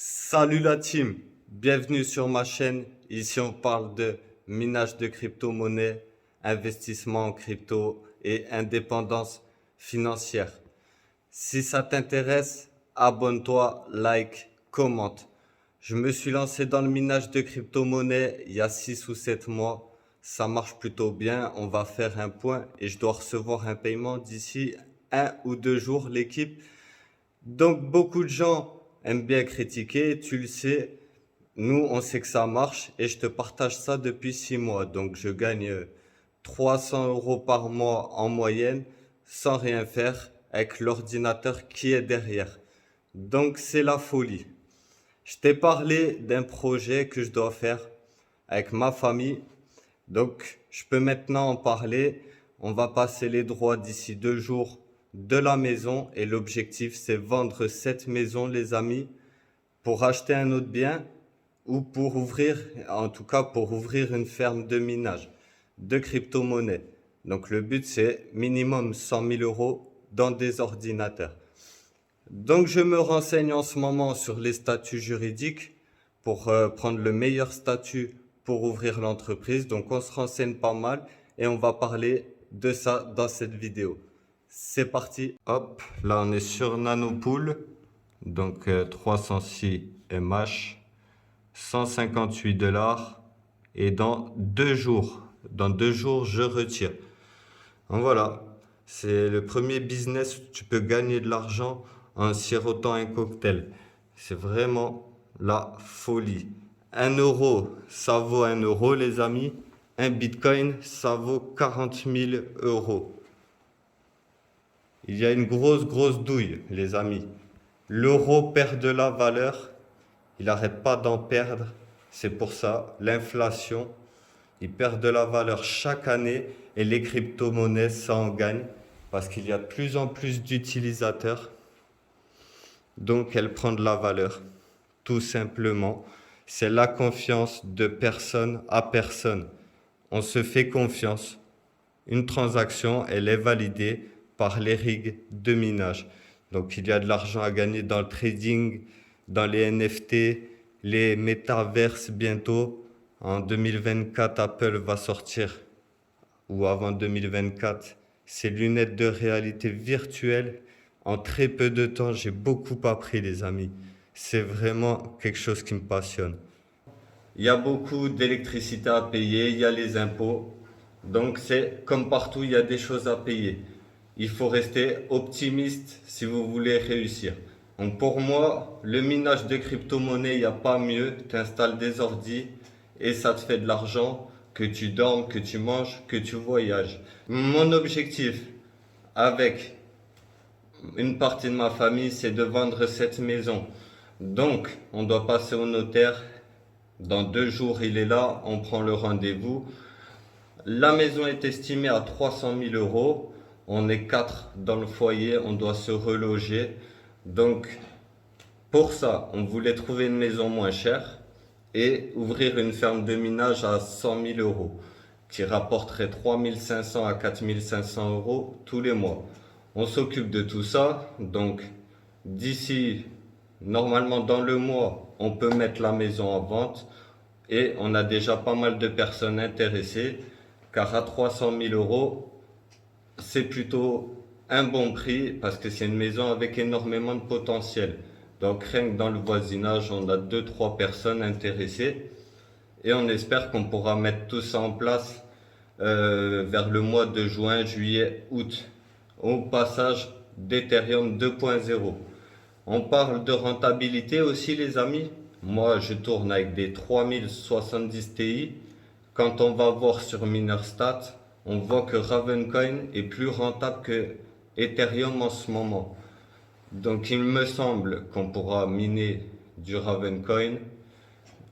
Salut la team, bienvenue sur ma chaîne. Ici on parle de minage de crypto-monnaie, investissement en crypto et indépendance financière. Si ça t'intéresse, abonne-toi, like, commente. Je me suis lancé dans le minage de crypto-monnaie il y a 6 ou 7 mois. Ça marche plutôt bien, on va faire un point et je dois recevoir un paiement d'ici 1 ou 2 jours, l'équipe. Donc beaucoup de gens aiment bien critiquer, tu le sais. Nous, on sait que ça marche et je te partage ça depuis 6 mois. Donc je gagne 300 euros par mois en moyenne sans rien faire avec l'ordinateur qui est derrière. Donc c'est la folie. Je t'ai parlé d'un projet que je dois faire avec ma famille. Donc je peux maintenant en parler. On va passer les droits d'ici 2 jours de la maison et l'objectif c'est vendre cette maison, les amis, pour acheter un autre bien ou pour ouvrir, en tout cas pour ouvrir une ferme de minage de crypto-monnaie. Donc le but c'est minimum 100 000 euros dans des ordinateurs. Donc je me renseigne en ce moment sur les statuts juridiques pour prendre le meilleur statut pour ouvrir l'entreprise. Donc on se renseigne pas mal et on va parler de ça dans cette vidéo. C'est parti. Hop, là on est sur Nanopool. Donc 306 MH, 158 dollars. Et dans 2 jours, je retire. Donc voilà, c'est le premier business où tu peux gagner de l'argent en sirotant un cocktail. C'est vraiment la folie. 1 euro, ça vaut 1 euro, les amis. Un bitcoin, ça vaut 40 000 euros. Il y a une grosse douille, les amis. L'euro perd de la valeur. Il n'arrête pas d'en perdre. C'est pour ça, l'inflation, il perd de la valeur chaque année et les crypto-monnaies, ça en gagne parce qu'il y a de plus en plus d'utilisateurs. Donc, elle prend de la valeur. Tout simplement, c'est la confiance de personne à personne. On se fait confiance. Une transaction, elle est validée par les rigues de minage. Donc, il y a de l'argent à gagner dans le trading, dans les NFT, les métaverses bientôt. En 2024, Apple va sortir, ou avant 2024, ses lunettes de réalité virtuelle. En très peu de temps, j'ai beaucoup appris, les amis. C'est vraiment quelque chose qui me passionne. Il y a beaucoup d'électricité à payer, il y a les impôts. Donc c'est comme partout, il y a des choses à payer. Il faut rester optimiste si vous voulez réussir. Donc pour moi, le minage de crypto-monnaie, il n'y a pas mieux. Tu installes des ordis et ça te fait de l'argent, que tu dormes, que tu manges, que tu voyages. Mon objectif avec une partie de ma famille, c'est de vendre cette maison. Donc, on doit passer au notaire. Dans 2 jours, il est là, on prend le rendez-vous. La maison est estimée à 300 000 euros. On est 4 dans le foyer, on doit se reloger. Donc, pour ça, on voulait trouver une maison moins chère et ouvrir une ferme de minage à 100 000 euros qui rapporterait 3 500 à 4 500 euros tous les mois. On s'occupe de tout ça. Donc, d'ici, normalement dans le mois, on peut mettre la maison en vente et on a déjà pas mal de personnes intéressées car à 300 000 euros, c'est plutôt un bon prix parce que c'est une maison avec énormément de potentiel. Donc rien que dans le voisinage, on a 2 3 personnes intéressées et on espère qu'on pourra mettre tout ça en place vers le mois de juin, juillet, août, au passage d'Ethereum 2.0. On parle de rentabilité aussi, les amis. Moi, je tourne avec des 3070 Ti. Quand on va voir sur MinerStat, on voit que Ravencoin est plus rentable que Ethereum en ce moment. Donc il me semble qu'on pourra miner du Ravencoin.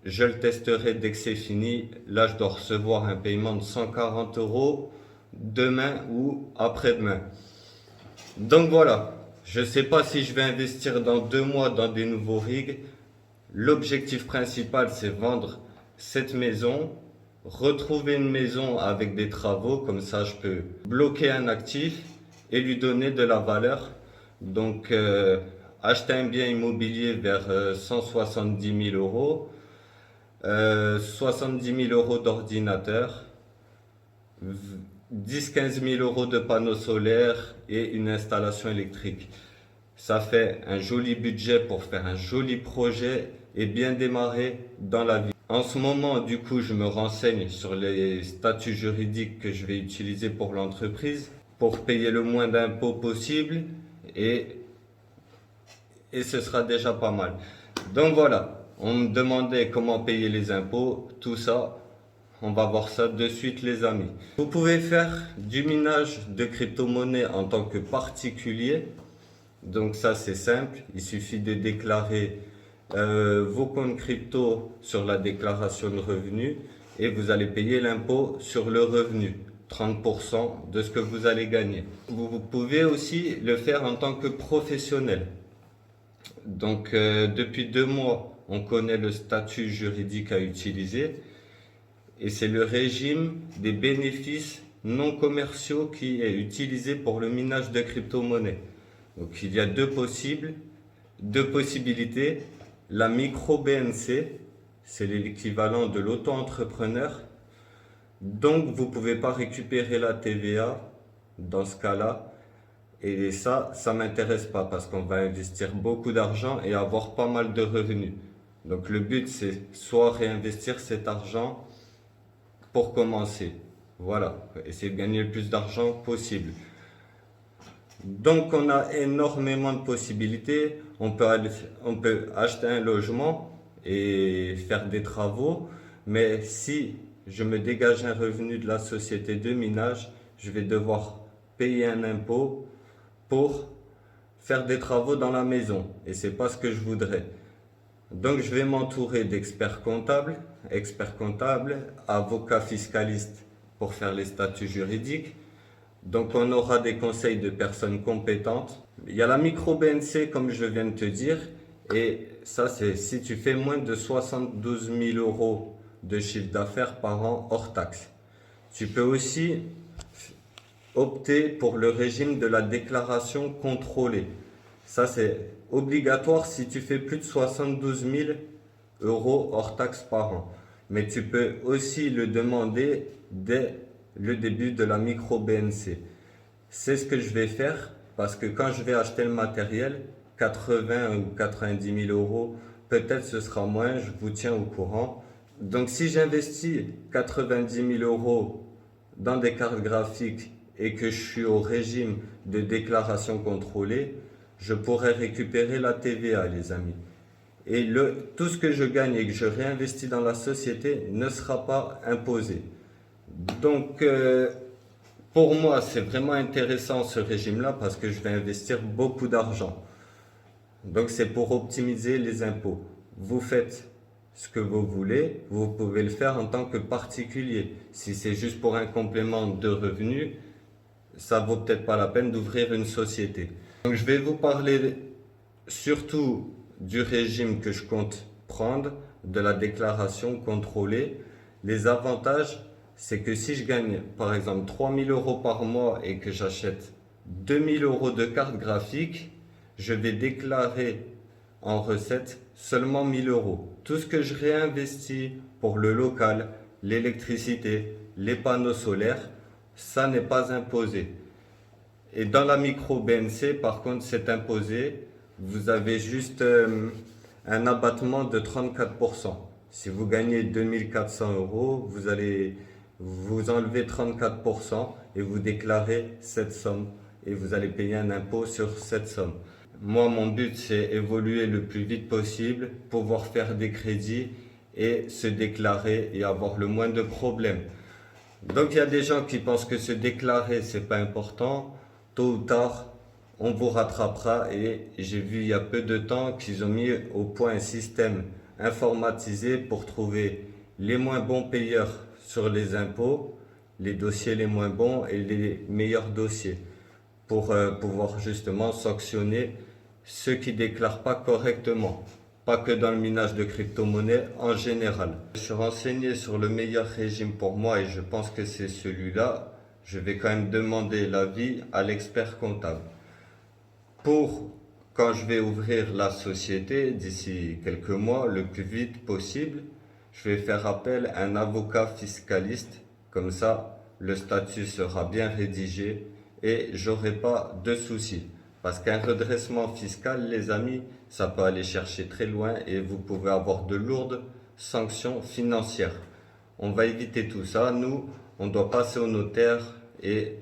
Je le testerai dès que c'est fini. Là, je dois recevoir un paiement de 140 euros demain ou après-demain. Donc voilà, je ne sais pas si je vais investir dans 2 mois dans des nouveaux rigs. L'objectif principal, c'est vendre cette maison, retrouver une maison avec des travaux, comme ça je peux bloquer un actif et lui donner de la valeur. Donc acheter un bien immobilier vers 170 000 euros, 70 000 euros d'ordinateur, 10-15 000 euros de panneaux solaires et une installation électrique. Ça fait un joli budget pour faire un joli projet et bien démarrer dans la vie. En ce moment, du coup, je me renseigne sur les statuts juridiques que je vais utiliser pour l'entreprise pour payer le moins d'impôts possible et, et ce sera déjà pas mal. Donc voilà, on me demandait comment payer les impôts, tout ça. On va voir ça de suite les amis. Vous pouvez faire du minage de crypto-monnaie en tant que particulier. Donc ça c'est simple, il suffit de déclarer vos comptes crypto sur la déclaration de revenus et vous allez payer l'impôt sur le revenu, 30% de ce que vous allez gagner. Vous pouvez aussi le faire en tant que professionnel. Donc depuis 2 mois, on connaît le statut juridique à utiliser et c'est le régime des bénéfices non commerciaux qui est utilisé pour le minage de crypto-monnaie. Donc il y a deux possibilités. La micro-BNC, c'est l'équivalent de l'auto-entrepreneur. Donc vous ne pouvez pas récupérer la TVA dans ce cas-là. Et ça ne m'intéresse pas parce qu'on va investir beaucoup d'argent et avoir pas mal de revenus. Donc le but c'est soit réinvestir cet argent pour commencer. Voilà, essayer de gagner le plus d'argent possible. Donc on a énormément de possibilités, on peut acheter un logement et faire des travaux, mais si je me dégage un revenu de la société de minage, je vais devoir payer un impôt pour faire des travaux dans la maison et c'est pas ce que je voudrais. Donc je vais m'entourer d'experts comptables, avocats fiscalistes pour faire les statuts juridiques. Donc on aura des conseils de personnes compétentes. Il y a la micro-BNC comme je viens de te dire. Et ça c'est si tu fais moins de 72 000 euros de chiffre d'affaires par an hors taxe. Tu peux aussi opter pour le régime de la déclaration contrôlée. Ça c'est obligatoire si tu fais plus de 72 000 euros hors taxe par an. Mais tu peux aussi le demander dès le début de la micro-BNC. C'est ce que je vais faire parce que quand je vais acheter le matériel, 80 ou 90 000 euros, peut-être ce sera moins, je vous tiens au courant. Donc si j'investis 90 000 euros dans des cartes graphiques et que je suis au régime de déclaration contrôlée, je pourrais récupérer la TVA les amis. Et tout ce que je gagne et que je réinvestis dans la société ne sera pas imposé. Donc, pour moi, c'est vraiment intéressant ce régime-là parce que je vais investir beaucoup d'argent. Donc, c'est pour optimiser les impôts. Vous faites ce que vous voulez, vous pouvez le faire en tant que particulier. Si c'est juste pour un complément de revenus, ça vaut peut-être pas la peine d'ouvrir une société. Donc, je vais vous parler surtout du régime que je compte prendre, de la déclaration contrôlée. Les avantages, c'est que si je gagne par exemple 3 000 euros par mois et que j'achète 2 000 euros de carte graphique, je vais déclarer en recette seulement 1 000 euros. Tout ce que je réinvestis pour le local, l'électricité, les panneaux solaires, ça n'est pas imposé. Et dans la micro-BNC, par contre, c'est imposé. Vous avez juste un abattement de 34%. Si vous gagnez 2 400 euros, vous allez vous enlever 34% et vous déclarez cette somme. Et vous allez payer un impôt sur cette somme. Moi, mon but, c'est évoluer le plus vite possible, pouvoir faire des crédits et se déclarer et avoir le moins de problèmes. Donc, il y a des gens qui pensent que se déclarer, c'est pas important. Tôt ou tard, on vous rattrapera et j'ai vu il y a peu de temps qu'ils ont mis au point un système informatisé pour trouver les moins bons payeurs sur les impôts, les dossiers les moins bons et les meilleurs dossiers pour pouvoir justement sanctionner ceux qui ne déclarent pas correctement. Pas que dans le minage de crypto-monnaie, en général. Je suis renseigné sur le meilleur régime pour moi et je pense que c'est celui-là. Je vais quand même demander l'avis à l'expert comptable. quand je vais ouvrir la société d'ici quelques mois, le plus vite possible, je vais faire appel à un avocat fiscaliste. Comme ça, le statut sera bien rédigé et j'aurai pas de soucis. Parce qu'un redressement fiscal, les amis, ça peut aller chercher très loin et vous pouvez avoir de lourdes sanctions financières. On va éviter tout ça. Nous, on doit passer au notaire et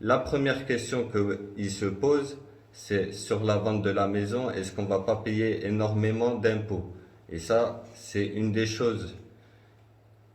la première question qu'il se pose, c'est sur la vente de la maison, est-ce qu'on va pas payer énormément d'impôts? Et ça, c'est une des choses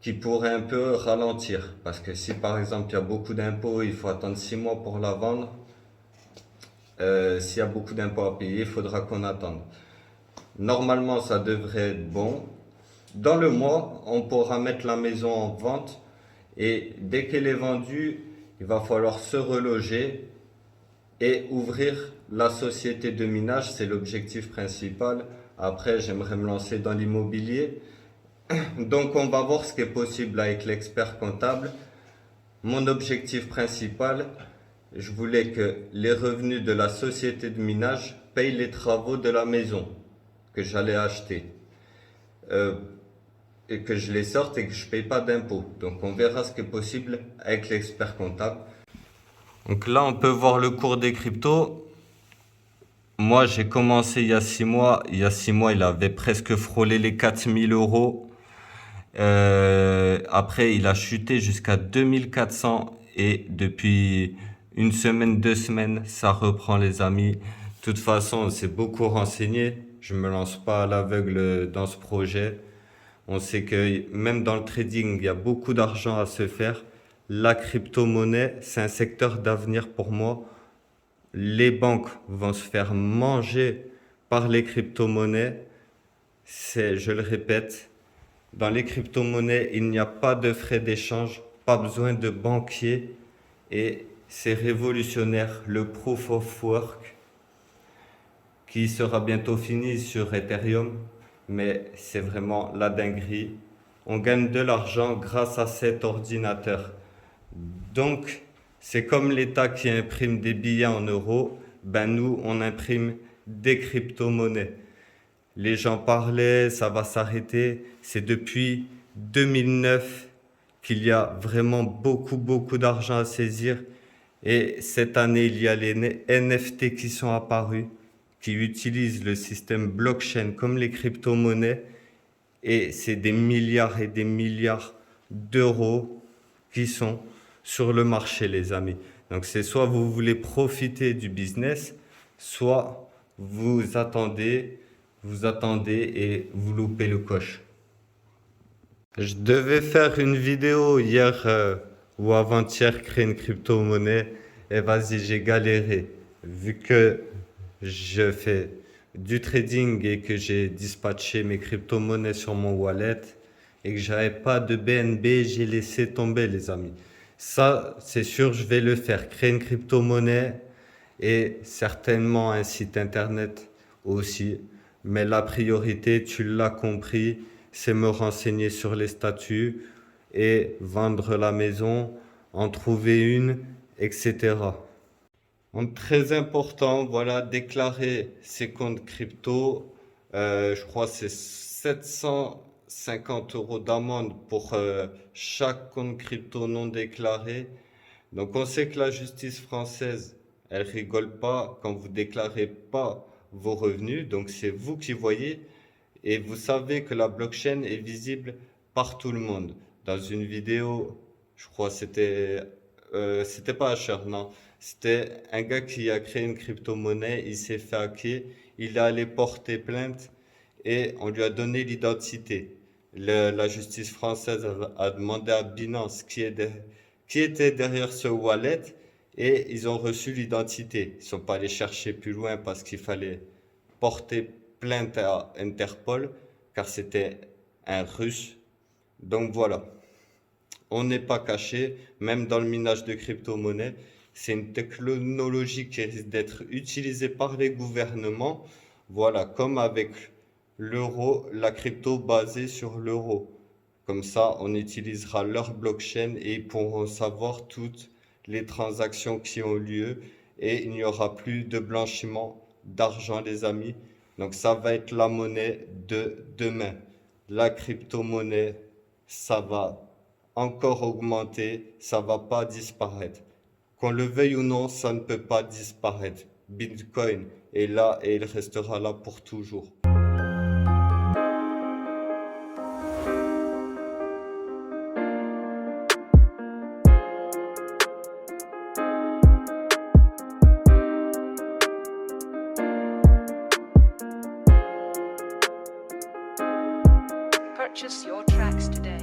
qui pourrait un peu ralentir. Parce que si par exemple il y a beaucoup d'impôts, il faut attendre 6 mois pour la vendre. S'il y a beaucoup d'impôts à payer, il faudra qu'on attende. Normalement, ça devrait être bon. Dans le mois, on pourra mettre la maison en vente et dès qu'elle est vendue, il va falloir se reloger et ouvrir la société de minage. C'est l'objectif principal. Après, j'aimerais me lancer dans l'immobilier. Donc, on va voir ce qui est possible avec l'expert comptable. Mon objectif principal, je voulais que les revenus de la société de minage payent les travaux de la maison que j'allais acheter. Et que je les sorte et que je ne paye pas d'impôts. Donc on verra ce qui est possible avec l'expert comptable. Donc là, on peut voir le cours des cryptos. Moi, j'ai commencé il y a 6 mois. Il y a 6 mois, il avait presque frôlé les 4000 euros. Après, il a chuté jusqu'à 2400 et depuis une semaine, 2 semaines, ça reprend les amis. De toute façon, on s'est beaucoup renseigné. Je me lance pas à l'aveugle dans ce projet. On sait que même dans le trading, il y a beaucoup d'argent à se faire. La crypto-monnaie, c'est un secteur d'avenir pour moi. Les banques vont se faire manger par les crypto-monnaies. Je le répète, dans les crypto-monnaies, il n'y a pas de frais d'échange, pas besoin de banquier et c'est révolutionnaire. Le proof of work qui sera bientôt fini sur Ethereum, mais c'est vraiment la dinguerie. On gagne de l'argent grâce à cet ordinateur. Donc, c'est comme l'État qui imprime des billets en euros, ben nous, on imprime des crypto-monnaies. Les gens parlaient, ça va s'arrêter. C'est depuis 2009 qu'il y a vraiment beaucoup d'argent à saisir. Et cette année, il y a les NFT qui sont apparus, qui utilisent le système blockchain comme les crypto-monnaies. Et c'est des milliards et des milliards d'euros qui sont sur le marché, les amis. Donc c'est soit vous voulez profiter du business, soit vous attendez et vous loupez le coche. Je devais faire une vidéo hier ou avant-hier, créer une crypto-monnaie. Et vas-y, j'ai galéré. Vu que je fais du trading et que j'ai dispatché mes crypto-monnaies sur mon wallet et que j'avais pas de BNB, j'ai laissé tomber, les amis. Ça, c'est sûr, je vais le faire. Créer une crypto-monnaie et certainement un site internet aussi. Mais la priorité, tu l'as compris, c'est me renseigner sur les statuts et vendre la maison, en trouver une, etc. Donc, très important, voilà, déclarer ses comptes crypto. Je crois que c'est 750 euros d'amende pour chaque compte crypto non déclaré. Donc on sait que la justice française, elle rigole pas quand vous déclarez pas vos revenus. Donc c'est vous qui voyez et vous savez que la blockchain est visible par tout le monde. Dans une vidéo, je crois que c'était pas Asher, non. C'était un gars qui a créé une crypto-monnaie, il s'est fait hacker, il est allé porter plainte et on lui a donné l'identité. La justice française a demandé à Binance qui était derrière ce wallet et ils ont reçu l'identité. Ils sont pas allés chercher plus loin parce qu'il fallait porter plainte à Interpol car c'était un Russe. Donc voilà, on n'est pas caché, même dans le minage de crypto-monnaies. C'est une technologie qui risque d'être utilisée par les gouvernements. Voilà, comme avec l'euro, la crypto basée sur l'euro. Comme ça, on utilisera leur blockchain et ils pourront savoir toutes les transactions qui ont lieu et il n'y aura plus de blanchiment d'argent, les amis. Donc ça va être la monnaie de demain. La crypto-monnaie, ça va encore augmenter, ça va pas disparaître. Qu'on le veuille ou non, ça ne peut pas disparaître. Bitcoin est là et il restera là pour toujours. Purchase your tracks today.